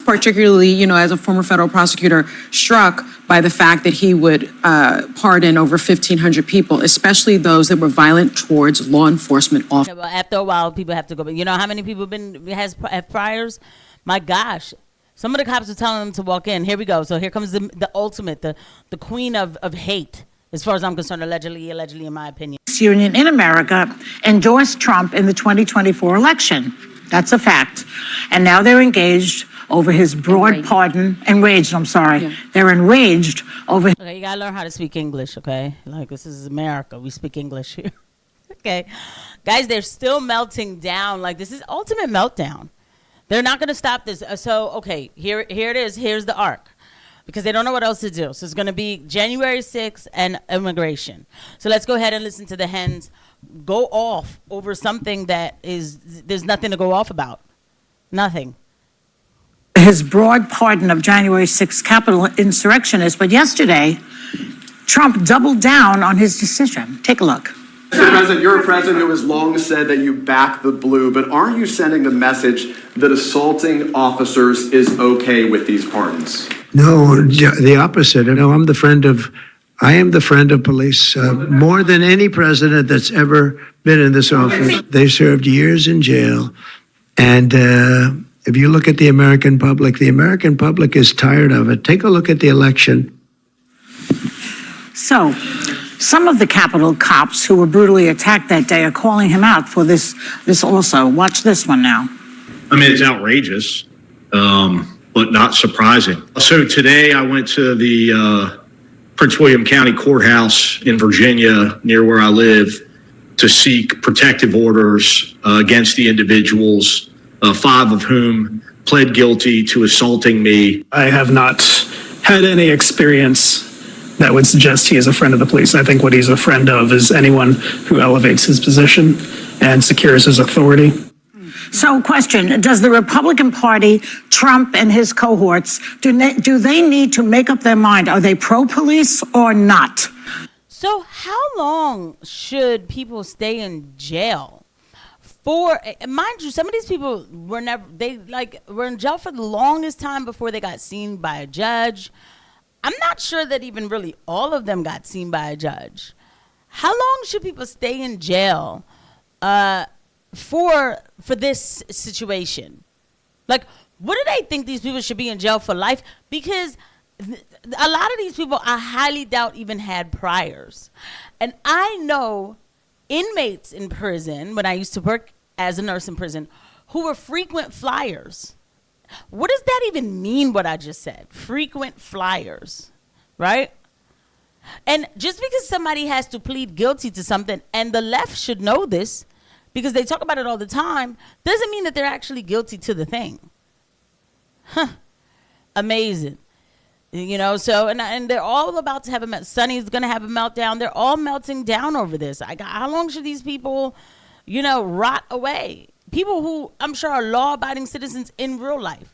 particularly, you know, as a former federal prosecutor, struck by the fact that he would pardon over 1,500 people, especially those that were violent towards law enforcement officers. Yeah, well, after a while, people have to go. But you know how many people have priors? My gosh. Some of the cops are telling them to walk in. Here we go. So here comes the ultimate, the queen of hate, as far as I'm concerned, allegedly, in my opinion. Union in America endorsed Trump in the 2024 election. That's a fact. And now they're engaged over his broad pardon. Enraged, I'm sorry. Yeah. They're enraged over... Okay, you gotta learn how to speak English, okay? Like, this is America. We speak English here. Okay. Guys, they're still melting down. Like, this is ultimate meltdown. They're not gonna stop this. So, okay, here it is. Here's the arc. Because they don't know what else to do. So it's going to be January 6th and immigration. So let's go ahead and listen to the hens go off over something that there's nothing to go off about. Nothing. His broad pardon of January 6th Capitol insurrectionists. But yesterday, Trump doubled down on his decision. Take a look. Mr. President, you're a president who has long said that you back the blue, but aren't you sending the message that assaulting officers is okay with these pardons? No, the opposite. No, I am the friend of police more than any president that's ever been in this office. They served years in jail. And if you look at the American public is tired of it. Take a look at the election. So, some of the Capitol cops who were brutally attacked that day are calling him out for this also. Watch this one now. I mean, it's outrageous, but not surprising. So today I went to the Prince William County Courthouse in Virginia, near where I live, to seek protective orders against the individuals, 5 of whom pled guilty to assaulting me. I have not had any experience that would suggest he is a friend of the police. I think what he's a friend of is anyone who elevates his position and secures his authority. So, question, does the Republican Party, Trump and his cohorts, do they need to make up their mind? Are they pro-police or not? So how long should people stay in jail for? Mind you, some of these people were were in jail for the longest time before they got seen by a judge. I'm not sure that even really all of them got seen by a judge. How long should people stay in jail for this situation? Like, what do they think these people should be in jail for life? Because a lot of these people, I highly doubt, even had priors. And I know inmates in prison, when I used to work as a nurse in prison, who were frequent flyers. What does that even mean, what I just said? Frequent flyers, right? And just because somebody has to plead guilty to something, and the left should know this because they talk about it all the time, doesn't mean that they're actually guilty to the thing. Huh. Amazing. You know, so, and they're all about to have a Sonny's going to have a meltdown. They're all melting down over this. How long should these people, you know, rot away? People who I'm sure are law-abiding citizens in real life.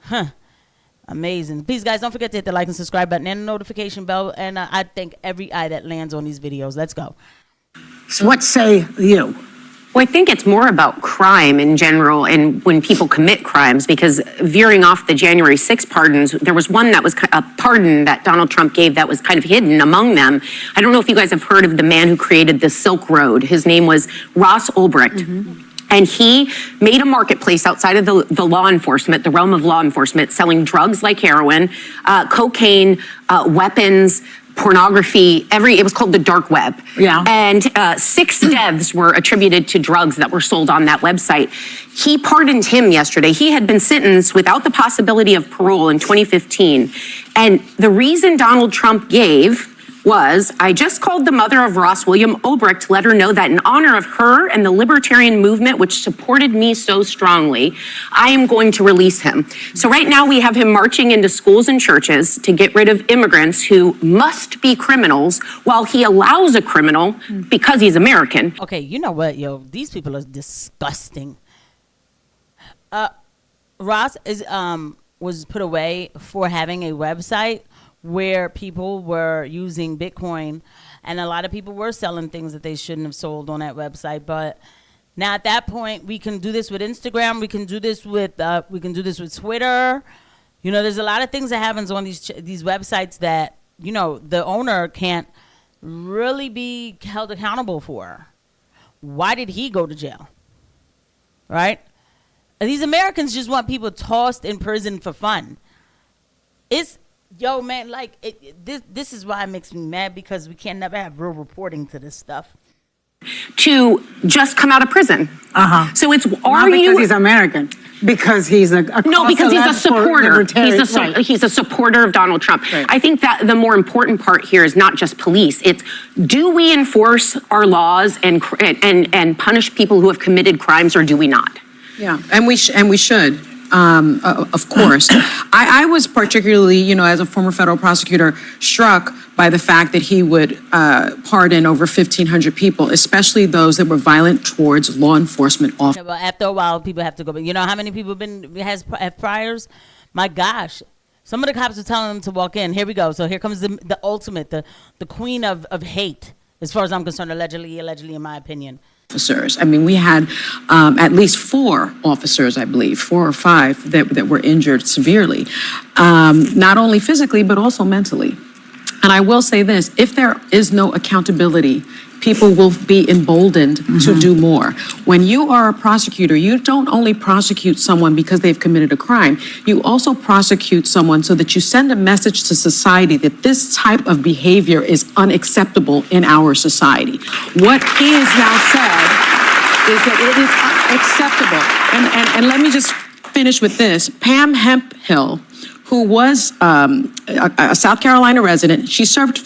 Huh. Amazing. Please, guys, don't forget to hit the like and subscribe button and the notification bell. And I thank every eye that lands on these videos. Let's go. So what say you? Well, I think it's more about crime in general and when people commit crimes, because veering off the January 6 pardons, there was one that was a pardon that Donald Trump gave that was kind of hidden among them. I don't know if you guys have heard of the man who created the Silk Road. His name was Ross Ulbricht. Mm-hmm. And he made a marketplace outside of the law enforcement, the realm of law enforcement, selling drugs like heroin, cocaine, weapons, pornography, it was called the dark web. Yeah. And 6 deaths were attributed to drugs that were sold on that website. He pardoned him yesterday. He had been sentenced without the possibility of parole in 2015. And the reason Donald Trump gave was, I just called the mother of Ross William Ulbricht to let her know that in honor of her and the libertarian movement, which supported me so strongly, I am going to release him. So right now we have him marching into schools and churches to get rid of immigrants who must be criminals while he allows a criminal because he's American. Okay, you know what, yo? These people are disgusting. Ross was put away for having a website where people were using Bitcoin, and a lot of people were selling things that they shouldn't have sold on that website. But Now at that point, we can do this with Instagram. We can do this with Twitter. You know, there's a lot of things that happens on these websites that, you know, the owner can't really be held accountable for. Why did he go to jail? Right? And these Americans just want people tossed in prison for fun. Yo, man, like, this is why it makes me mad, because we can never have real reporting to this stuff. To just come out of prison. So it's, Not because he's American, because he's no, because he's a supporter. He's a supporter of Donald Trump. Right. I think that the more important part here is not just police. It's, do we enforce our laws and punish people who have committed crimes, or do we not? Yeah, and we should. Of course. I was particularly, you know, as a former federal prosecutor, struck by the fact that he would pardon over 1,500 people, especially those that were violent towards law enforcement officers. Well, after a while, people have to go. But you know how many people have priors? My gosh. Some of the cops are telling them to walk in. Here we go. So here comes the ultimate, the queen of hate, as far as I'm concerned, allegedly, in my opinion. Officers. I mean, we had at least 4 officers, I believe, 4 or 5 that were injured severely, not only physically, but also mentally. And I will say this, if there is no accountability, people will be emboldened to do more. When you are a prosecutor, you don't only prosecute someone because they've committed a crime, you also prosecute someone so that you send a message to society that this type of behavior is unacceptable in our society. What he has now said is that it is unacceptable. And let me just finish with this. Pam Hemphill, who was a South Carolina resident, she served a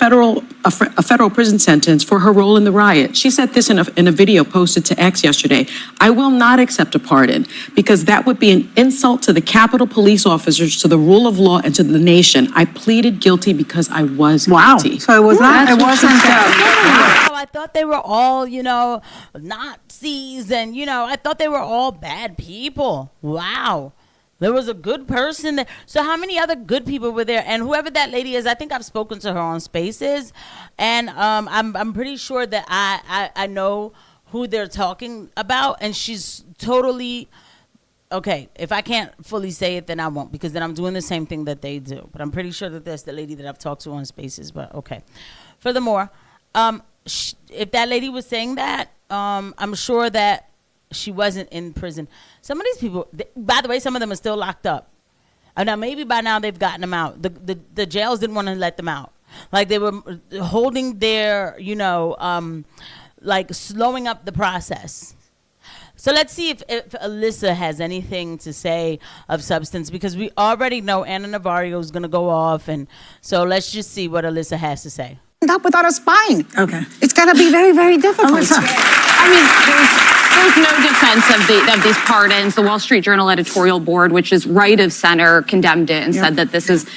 federal prison sentence for her role in the riot. She said this in a video posted to X yesterday. "I will not accept a pardon because that would be an insult to the Capitol Police officers, to the rule of law, and to the nation. I pleaded guilty because I was guilty." So it was not. It wasn't. I thought they were all, you know, Nazis, and you know, I thought they were all bad people. Wow. There was a good person there. So how many other good people were there? And whoever that lady is, I think I've spoken to her on Spaces, and I'm pretty sure that I know who they're talking about, and she's totally okay. If I can't fully say it, then I won't, because then I'm doing the same thing that they do. But I'm pretty sure that that's the lady that I've talked to on Spaces. But okay. Furthermore, if that lady was saying that, I'm sure that she wasn't in prison. Some of these people, by the way, some of them are still locked up. Now, maybe by now they've gotten them out. The jails didn't want to let them out. Like, they were holding their, you know, like slowing up the process. So let's see if Alyssa has anything to say of substance, because we already know Anna Navarro is going to go off. And so let's just see what Alyssa has to say. Up without a spine. Okay. It's going to be very, very difficult. I mean, there's no defense of these pardons. The Wall Street Journal editorial board, which is right of center, condemned it and said that this is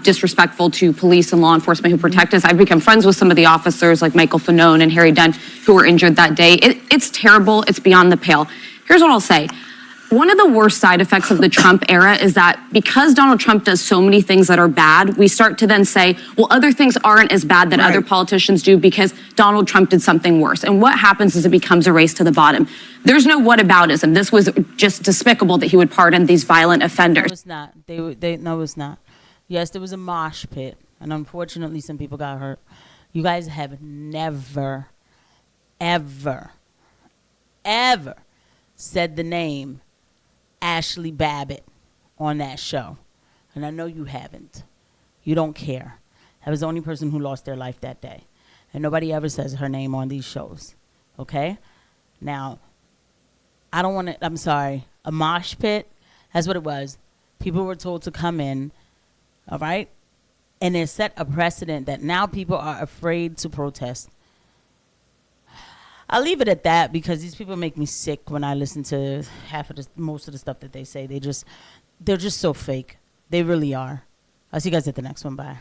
disrespectful to police and law enforcement who protect us. I've become friends with some of the officers like Michael Fanone and Harry Dent who were injured that day. It's terrible. It's beyond the pale. Here's what I'll say. One of the worst side effects of the Trump era is that because Donald Trump does so many things that are bad, we start to then say, well, other things aren't as bad that other politicians do because Donald Trump did something worse. And what happens is it becomes a race to the bottom. There's no whataboutism. This was just despicable that he would pardon these violent offenders. No, it's not. No, it's not. Yes, there was a mosh pit, and unfortunately some people got hurt. You guys have never, ever, ever said the name Ashley Babbitt on that show. And I know you haven't. You don't care. That was the only person who lost their life that day. And nobody ever says her name on these shows. Okay? Now, I don't want to, I'm sorry, a mosh pit, that's what it was. People were told to come in, all right? And it set a precedent that now people are afraid to protest. I'll leave it at that, because these people make me sick when I listen to most of the stuff that they say. They're just so fake. They really are. I'll see you guys at the next one. Bye.